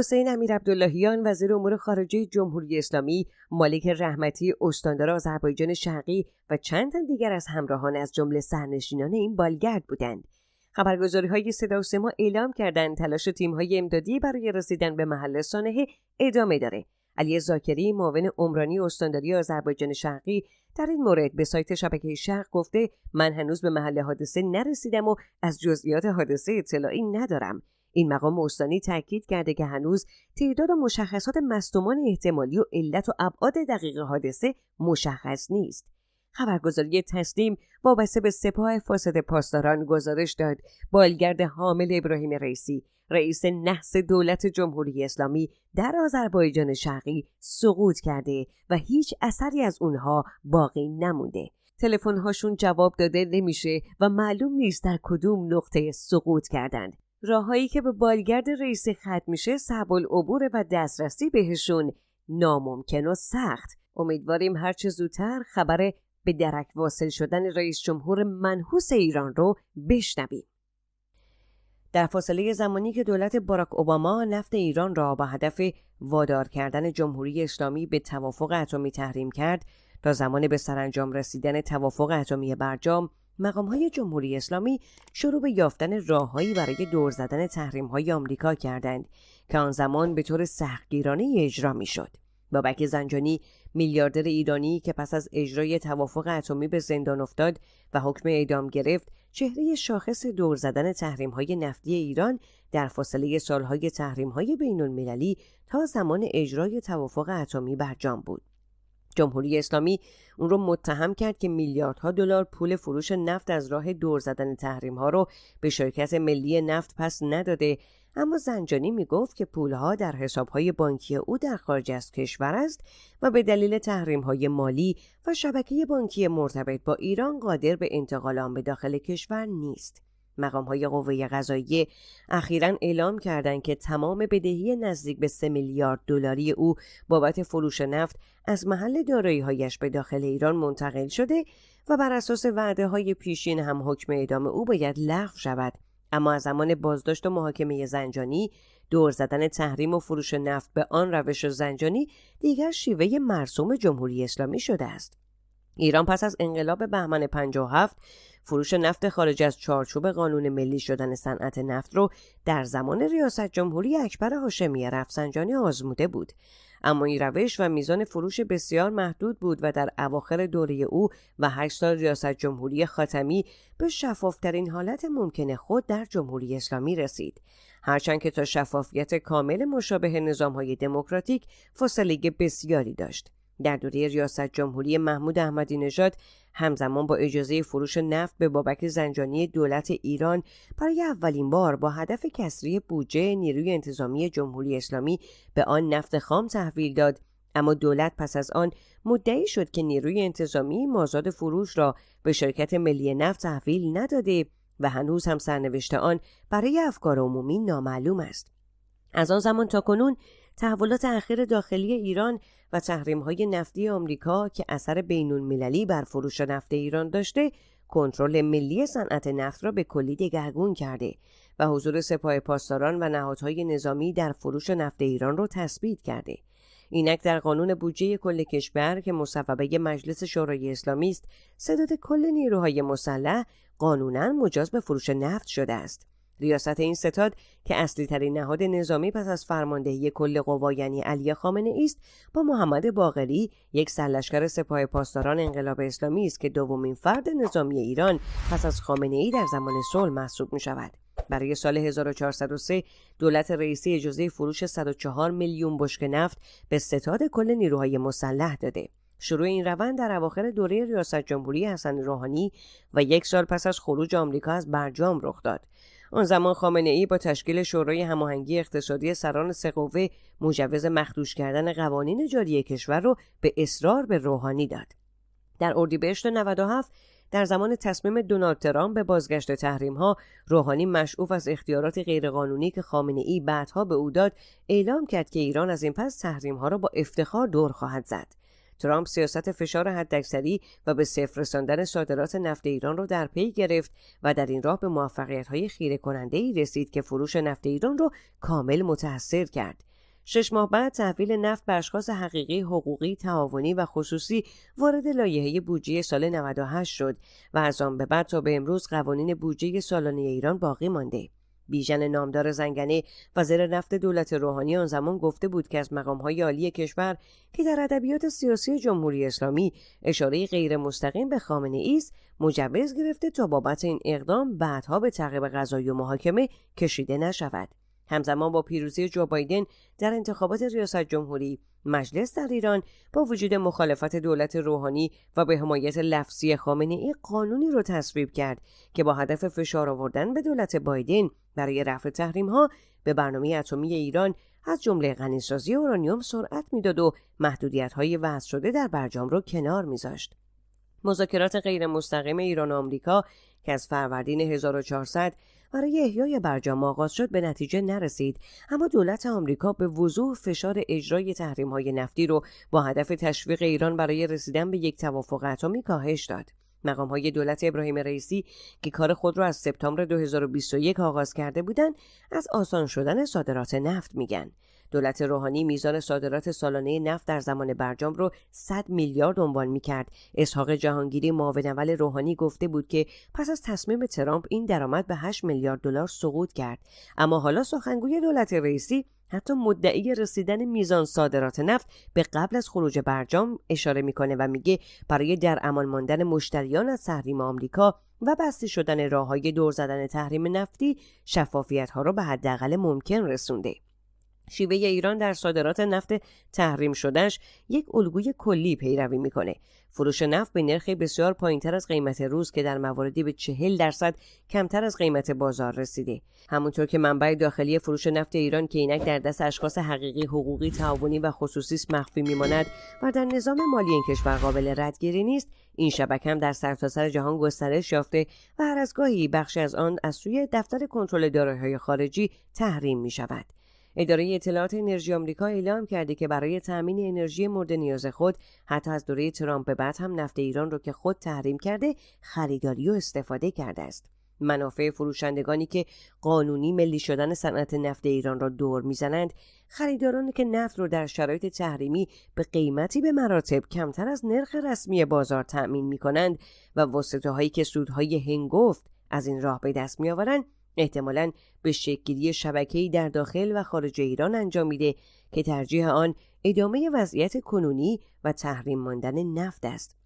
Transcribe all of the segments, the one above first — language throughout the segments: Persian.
حسین امیرعبداللهیان وزیر امور خارجه جمهوری اسلامی، مالک رحمتی استاندار آذربایجان شرقی و چند تن دیگر از همراهان از جمله سرنشینان این بالگرد بودند. خبرگزاری‌های صدا و سیما اعلام کردند تلاش تیم‌های امدادی برای رسیدن به محل سانحه ادامه داره. علی زاکری، معاون عمرانی استانداری آذربایجان شرقی، در این مورد به سایت شبکه شرق گفته من هنوز به محل حادثه نرسیدم و از جزئیات حادثه اطلاعی ندارم. این مقام استانی تاکید کرده که هنوز تعداد و مشخصات مصدومان احتمالی و علت و ابعاد دقیق حادثه مشخص نیست. خبرگزاری تسنیم وابسته به سپاه فاسد پاسداران گزارش داد بالگرد حامل ابراهیم رئیسی، رئیس نحس دولت جمهوری اسلامی در آذربایجان شرقی سقوط کرده و هیچ اثری از اونها باقی نمونده. تلفن‌هاشون جواب داده نمیشه و معلوم نیست در کدوم نقطه سقوط کردند. راههایی که به بالگرد رئیسی ختم میشه صعب العبور و دسترسی بهشون ناممکن و سخت. امیدواریم هرچه زودتر خبر به درک واصل شدن رئیس جمهور منحوس ایران رو بشنویم. در فاصله زمانی که دولت باراک اوباما نفت ایران را با هدف وادار کردن جمهوری اسلامی به توافق اتمی تحریم کرد تا زمان به سرانجام رسیدن توافق اتمی برجام، مقام‌های جمهوری اسلامی شروع به یافتن راه‌هایی برای دور زدن تحریم‌های آمریکا کردند که آن زمان به طور سختگیرانه اجرا می‌شد. بابک زنجانی، میلیاردر ایرانی که پس از اجرای توافق اتمی به زندان افتاد و حکم اعدام گرفت، چهره شاخص دور زدن تحریم‌های نفتی ایران در فاصله سال‌های تحریم‌های بین‌المللی تا زمان اجرای توافق اتمی برجام بود. جمهوری اسلامی اون رو متهم کرد که میلیاردها دلار پول فروش نفت از راه دور زدن تحریم‌ها رو به شرکت ملی نفت پس نداده، اما زنجانی میگفت که پولها در حساب‌های بانکی او در خارج از کشور است و به دلیل تحریم‌های مالی و شبکه بانکی مرتبط با ایران قادر به انتقال آن به داخل کشور نیست. مقام‌های قوه قضاییه اخیراً اعلام کردند که تمام بدهی نزدیک به 3 میلیارد دلاری او بابت فروش نفت از محل دارایی‌هایش به داخل ایران منتقل شده و بر اساس وعده‌های پیشین هم حکم اعدام او باید لغو شود. اما از زمان بازداشت و محاکمه زنجانی، دور زدن تحریم و فروش نفت به آن روش زنجانی دیگر شیوه مرسوم جمهوری اسلامی شده است. ایران پس از انقلاب بهمن 57 فروش نفت خارج از چارچوب قانون ملی شدن صنعت نفت رو در زمان ریاست جمهوری اکبر هاشمی رفسنجانی آزموده بود. اما این روش و میزان فروش بسیار محدود بود و در اواخر دوره او و 8 سال ریاست جمهوری خاتمی به شفافترین حالت ممکن خود در جمهوری اسلامی رسید. هرچند که تا شفافیت کامل مشابه نظام‌های دموکراتیک فاصله بسیاری داشت. در دوره ریاست جمهوری محمود احمدی نژاد همزمان با اجازه فروش نفت به بابک زنجانی دولت ایران برای اولین بار با هدف کسری بودجه نیروی انتظامی جمهوری اسلامی به آن نفت خام تحویل داد، اما دولت پس از آن مدعی شد که نیروی انتظامی مازاد فروش را به شرکت ملی نفت تحویل نداده و هنوز هم سرنوشت آن برای افکار عمومی نامعلوم است. از آن زمان تا کنون تحولات اخیر داخلی ایران و تحریم‌های نفتی آمریکا که اثر بین‌المللی بر فروش نفت ایران داشته، کنترل ملی صنعت نفت را به کلی دگرگون کرده و حضور سپاه پاسداران و نهادهای نظامی در فروش نفت ایران را تثبیت کرده. اینک در قانون بودجه کل کشور که مصوبه مجلس شورای اسلامی است، ستاد کل نیروهای مسلح قانونا مجاز به فروش نفت شده است. ریاست این ستاد که اصلی ترین نهاد نظامی پس از فرماندهی کل قوا یعنی علی خامنه‌ای است، با محمد باقری یک سرلشکر سپاه پاسداران انقلاب اسلامی است که دومین فرد نظامی ایران پس از خامنه‌ای در زمان صلح محسوب می شود. برای سال 1403 دولت رئیسی اجازه فروش 104 میلیون بشکه نفت به ستاد کل نیروهای مسلح داده. شروع این روند در اواخر دوره ریاست جمهوری حسن روحانی و 1 سال پس از خروج آمریکا از برجام رخ داد. آن زمان خامنه‌ای با تشکیل شورای هماهنگی اقتصادی سران 3 قوه مجوز مخدوش کردن قوانین جاری کشور را به اصرار به روحانی داد. در اردیبهشت 97 در زمان تصمیم دونالد ترامپ به بازگشت تحریم‌ها، روحانی مشعوف از اختیارات غیرقانونی که خامنه‌ای بعدها به او داد، اعلام کرد که ایران از این پس تحریم‌ها را با افتخار دور خواهد زد. ترامپ سیاست فشار حداکثری و به صفر رساندن صادرات نفت ایران را در پی گرفت و در این راه به موفقیت‌های خیره کننده‌ای رسید که فروش نفت ایران را کامل متأثر کرد. 6 ماه بعد تحویل نفت به اشخاص حقیقی، حقوقی، تعاونی و خصوصی وارد لایحه بودجه سال 98 شد و از آن به بعد تا به امروز قوانین بودجه سالانه ایران باقی مانده. بیژن نامدار زنگنه، وزیر نفت دولت روحانی آن زمان گفته بود که از مقام‌های عالی کشور که در ادبیات سیاسی جمهوری اسلامی اشاره غیر مستقیم به خامنه‌ای است، مجوز گرفته تا بابت این اقدام بعدها به تعقیب قضایی و محاکمه کشیده نشود. همزمان با پیروزی جو بایدن در انتخابات ریاست جمهوری، مجلس در ایران با وجود مخالفت دولت روحانی و به حمایت لفظی خامنه‌ای قانونی را تصویب کرد که با هدف فشار آوردن به دولت بایدن برای رفع تحریم‌ها به برنامه اتمی ایران از جمله غنیسازی اورانیوم سرعت میداد و محدودیت‌های وضع شده در برجام را کنار می‌ذاشت. مذاکرات غیر مستقیم ایران و آمریکا که از فروردین 1400 برای احیای برجام آغاز شد به نتیجه نرسید، اما دولت آمریکا به وضوح فشار اجرای تحریم‌های نفتی رو با هدف تشویق ایران برای رسیدن به یک توافق اتمی کاهش داد. مقام‌های دولت ابراهیم رئیسی که کار خود را از سپتامبر 2021 آغاز کرده بودند، از آسان شدن صادرات نفت میگن. دولت روحانی میزان صادرات سالانه نفت در زمان برجام رو 100 میلیارد عنوان میکرد. اسحاق جهانگیری معاون اول روحانی گفته بود که پس از تصمیم ترامپ این درآمد به 8 میلیارد دلار سقوط کرد. اما حالا سخنگوی دولت رئیسی حتی مدعی رسیدن میزان صادرات نفت به قبل از خروج برجام اشاره میکنه و میگه برای در امان ماندن مشتریان از تحریم آمریکا و بسته شدن راههای دور زدن تحریم نفتی شفافیت ها را به حداقل ممکن رسونده. شیوه ایران در صادرات نفت تحریم شدهش یک الگوی کلی پیروی میکنه. فروش نفت به نرخ بسیار پایینتر از قیمت روز که در مواردی به 40% کمتر از قیمت بازار رسیده. همونطور که منبع داخلی فروش نفت ایران که اینک در دست اشخاص حقیقی، حقوقی، تعاونی و خصوصی مخفی میماند و در نظام مالی این کشور قابل ردگیری نیست، این شبکه هم در سرتاسر جهان گسترش یافته و هر از گاهی بخشی از آن از سوی دفتر کنترل دارایی‌های خارجی تحریم میشود. اداره اطلاعات انرژی آمریکا اعلام کرده که برای تامین انرژی مورد نیاز خود حتی از دوره ترامپ به بعد هم نفت ایران را که خود تحریم کرده خریداری و استفاده کرده است. منافع فروشندگانی که قانونی ملی شدن صنعت نفت ایران را دور میزنند، خریدارانی که نفت را در شرایط تحریمی به قیمتی به مراتب کمتر از نرخ رسمی بازار تأمین میکنند و واسطه‌هایی که سودهای هنگفت از این راه به دست میآورند، احتمالاً به شکل‌گیری شبکه‌ای در داخل و خارج ایران انجام میده که ترجیح آن ادامه وضعیت کنونی و تحریم ماندن نفت است.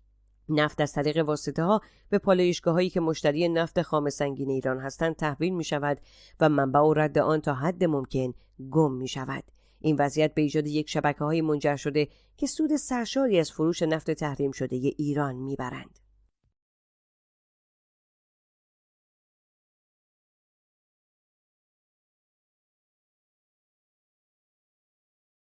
نفت از طریق واسطه‌ها به پالایشگاه‌هایی که مشتری نفت خام سنگین ایران هستند تحویل می‌شود و منبع و رد آن تا حد ممکن گم می‌شود. این وضعیت به ایجاد یک شبکه‌های منجر شده که سود سرشاری از فروش نفت تحریم شده ایران می‌برند.